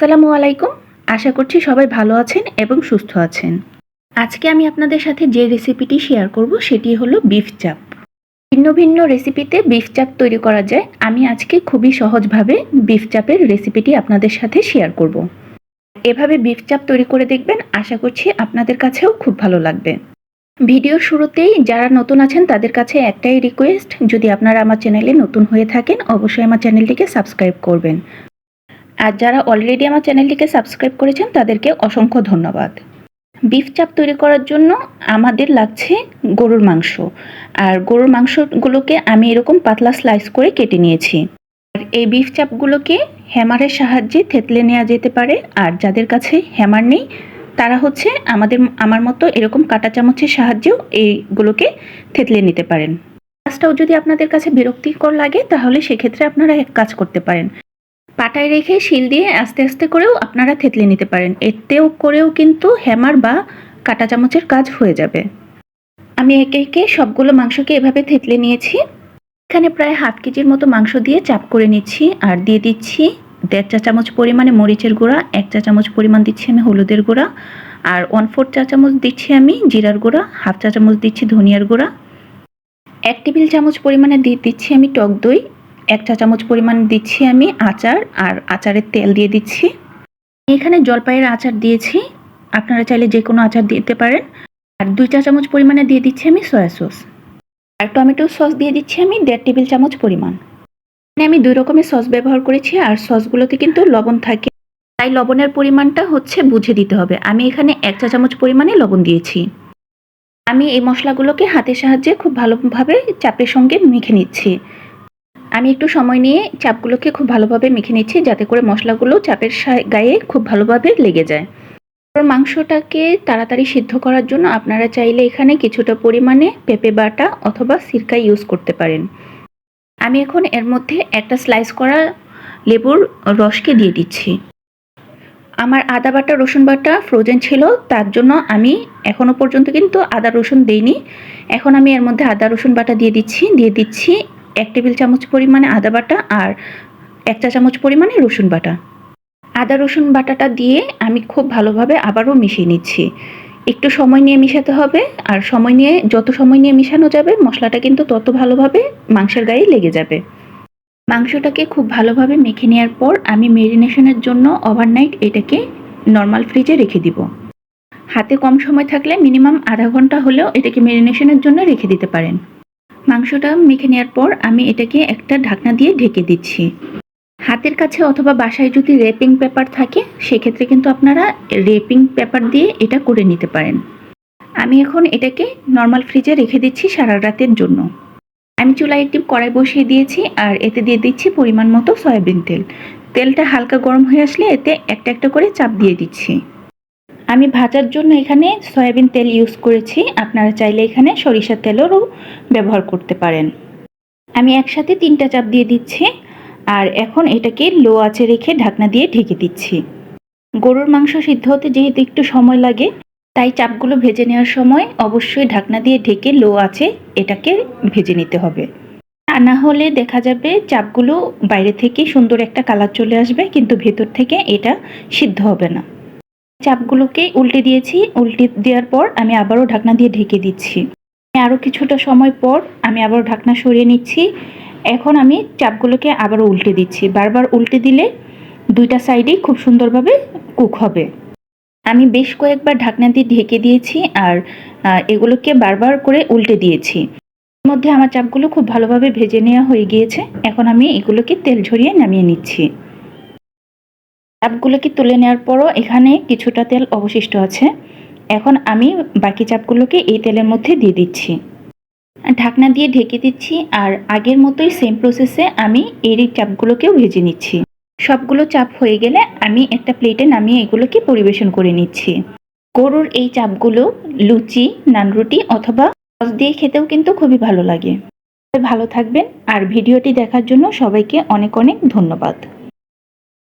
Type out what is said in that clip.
আসসালামু আলাইকুম। আশা করছি সবাই ভালো আছেন এবং সুস্থ আছেন। আজকে আমি আপনাদের সাথে যে রেসিপিটি শেয়ার করব সেটি হলো বিফ চাপ। ভিন্ন ভিন্ন রেসিপিতে বিফ চাপ তৈরি করা যায়। আমি আজকে খুবই সহজভাবে বিফ চাপের রেসিপিটি আপনাদের সাথে শেয়ার করব। এভাবে বিফ চাপ তৈরি করে দেখবেন, আশা করছি আপনাদের কাছেও খুব ভালো লাগবে। ভিডিওর শুরুতেই যারা নতুন আছেন তাদের কাছে একটাই রিকোয়েস্ট, যদি আপনারা আমার চ্যানেলে নতুন হয়ে থাকেন অবশ্যই আমার চ্যানেলটিকে সাবস্ক্রাইব করবেন। আর যারা অলরেডি আমার চ্যানেলটিকে সাবস্ক্রাইব করেছেন তাদেরকে অসংখ্য ধন্যবাদ। বিফ চাপ তৈরি করার জন্য আমাদের লাগছে গরুর মাংস। আর গরুর মাংসগুলোকে আমি এরকম পাতলা স্লাইস করে কেটে নিয়েছি। আর এই বিফ চাপগুলোকে হ্যামারের সাহায্যে থেতলে নেওয়া যেতে পারে। আর যাদের কাছে হ্যামার নেই তারা আমার মতো এরকম কাঁটা চামচের সাহায্যেও এইগুলোকে থেতলে নিতে পারেন। কাজটাও যদি আপনাদের কাছে বিরক্তিকর লাগে তাহলে সেক্ষেত্রে আপনারা এক কাজ করতে পারেন, পাটায় রেখে শিল দিয়ে আস্তে আস্তে করেও আপনারা থেতলে নিতে পারেন। এতেও করেও কিন্তু হ্যামার বা কাঁটা চামচের কাজ হয়ে যাবে। আমি একে একে সবগুলো মাংসকে এভাবে থেতলে নিয়েছি। এখানে প্রায় হাফ কেজির মতো মাংস দিয়ে চাপ করে নিচ্ছি। আর দিয়ে দিচ্ছি 1.5 চা চামচ পরিমাণে মরিচের গুঁড়া, 1 চা চামচ পরিমাণ দিচ্ছি আমি হলুদের গুঁড়া, আর 1/4 চা চামচ দিচ্ছি আমি জিরার গুঁড়া, হাফ চা চামচ দিচ্ছি ধনিয়ার গুঁড়া, 1 টেবিল চামচ পরিমাণে দিয়ে দিচ্ছি আমি টক দই, 1 চা চামচ পরিমাণ দিচ্ছি আমি আচার, আর আচারের তেল দিয়ে দিচ্ছি। এখানে জলপাইয়ের আচার দিয়েছি, আপনারা চাইলে যে কোনো আচার দিতে পারেন। আর 2 চা চামচ পরিমাণে দিয়ে দিচ্ছি আমি সয়া সস, আর টমেটো সস দিয়ে দিচ্ছি আমি 1.5 টেবিল চামচ পরিমাণ। এখানে আমি 2 রকমের সস ব্যবহার করেছি, আর সসগুলোতে কিন্তু লবণ থাকে, তাই লবণের পরিমাণটা বুঝে দিতে হবে। আমি এখানে 1 চা চামচ পরিমাণে লবণ দিয়েছি। আমি এই মশলাগুলোকে হাতের সাহায্যে খুব ভালোভাবে চাপের সঙ্গে মেখে নিচ্ছি। আমি একটু সময় নিয়ে চাপগুলোকে খুব ভালোভাবে মেখে নিচ্ছি, যাতে করে মশলাগুলো চাপের গায়ে খুব ভালোভাবে লেগে যায়। মাংসটাকে তাড়াতাড়ি সিদ্ধ করার জন্য আপনারা চাইলে এখানে কিছুটা পরিমাণে পেঁপে বাটা অথবা সিরকা ইউজ করতে পারেন। আমি এখন এর মধ্যে একটা স্লাইস করা লেবুর রসকে দিয়ে দিচ্ছি। আমার আদা বাটা রসুন বাটা ফ্রোজেন ছিল, তার জন্য আমি এখনও পর্যন্ত কিন্তু আদা রসুন দেইনি। এখন আমি এর মধ্যে আদা রসুন বাটা দিয়ে দিচ্ছি 1 টেবিল চামচ পরিমাণে আদা বাটা আর 1 চা চামচ পরিমাণে রসুন বাটা। আদা রসুন বাটাটা দিয়ে আমি খুব ভালোভাবে আবারও মিশিয়ে নিচ্ছি। একটু সময় নিয়ে মিশাতে হবে, আর যত সময় নিয়ে মিশানো যাবে মশলাটা কিন্তু তত ভালোভাবে মাংসের গায়ে লেগে যাবে। মাংসটাকে খুব ভালোভাবে মেখে নেওয়ার পর আমি মেরিনেশনের জন্য ওভারনাইট এটাকে নর্মাল ফ্রিজে রেখে দিব। হাতে কম সময় থাকলে মিনিমাম আধা ঘন্টা হলেও এটাকে মেরিনেশনের জন্য রেখে দিতে পারেন। মাংসটা মেখে নেওয়ার পর আমি এটাকে একটা ঢাকনা দিয়ে ঢেকে দিচ্ছি। হাতের কাছে অথবা বাসায় যদি র্যাপিং পেপার থাকে সেক্ষেত্রে কিন্তু আপনারা র্যাপিং পেপার দিয়ে এটা করে নিতে পারেন। আমি এখন এটাকে নর্মাল ফ্রিজে রেখে দিচ্ছি সারা রাতের জন্য। আমি চুলায় একটি কড়াই বসিয়ে দিয়েছি, আর এতে দিয়ে দিচ্ছি পরিমাণ মতো সয়াবিন তেল। তেলটা হালকা গরম হয়ে আসলে এতে একটা একটা করে চাপ দিয়ে দিচ্ছি। আমি ভাজার জন্য এখানে সয়াবিন তেল ইউজ করেছি, আপনারা চাইলে এখানে সরিষার তেলেরও ব্যবহার করতে পারেন। আমি একসাথে 3টা চাপ দিয়ে দিচ্ছি, আর এখন এটাকে লো আঁচে রেখে ঢাকনা দিয়ে ঢেকে দিচ্ছি। গরুর মাংস সিদ্ধ হতে যেহেতু একটু সময় লাগে, তাই চাপগুলো ভেজে নেওয়ার সময় অবশ্যই ঢাকনা দিয়ে ঢেকে লো আঁচে এটাকে ভেজে নিতে হবে। তা না হলে দেখা যাবে চাপগুলো বাইরে থেকে সুন্দর একটা কালার চলে আসবে, কিন্তু ভেতর থেকে এটা সিদ্ধ হবে না। চাপগুলোকে উল্টে দিয়েছি, উল্টে দেওয়ার পর আমি আবারও ঢাকনা দিয়ে ঢেকে দিচ্ছি। আরও কিছুটা সময় পর আমি আবারও ঢাকনা সরিয়ে নিচ্ছি। এখন আমি চাপগুলোকে আবারও উল্টে দিচ্ছি। বারবার উল্টে দিলে 2টা সাইডেই খুব সুন্দরভাবে কুক হবে। আমি বেশ কয়েকবার ঢাকনা দিয়ে ঢেকে দিয়েছি, আর এগুলোকে বারবার করে উল্টে দিয়েছি। এর মধ্যে আমার চাপগুলো খুব ভালোভাবে ভেজে নেওয়া হয়ে গিয়েছে। এখন আমি এগুলোকে তেল ঝরিয়ে নামিয়ে নিচ্ছি। চাপগুলোকে তুলে নেওয়ার পরও এখানে কিছুটা তেল অবশিষ্ট আছে। এখন আমি বাকি চাপগুলোকে এই তেলের মধ্যে দিয়ে দিচ্ছি, ঢাকনা দিয়ে ঢেকে দিচ্ছি। আর আগের মতোই সেম প্রসেসে আমি এই চাপগুলোকেও ভেজে নিচ্ছি। সবগুলো চাপ হয়ে গেলে আমি একটা প্লেটে নামিয়ে এগুলোকে পরিবেশন করে নিচ্ছি। গরুর এই চাপগুলো লুচি, নানরুটি অথবা সস দিয়ে খেতেও কিন্তু খুবই ভালো লাগে। ভালো থাকবেন, আর ভিডিওটি দেখার জন্য সবাইকে অনেক অনেক ধন্যবাদ।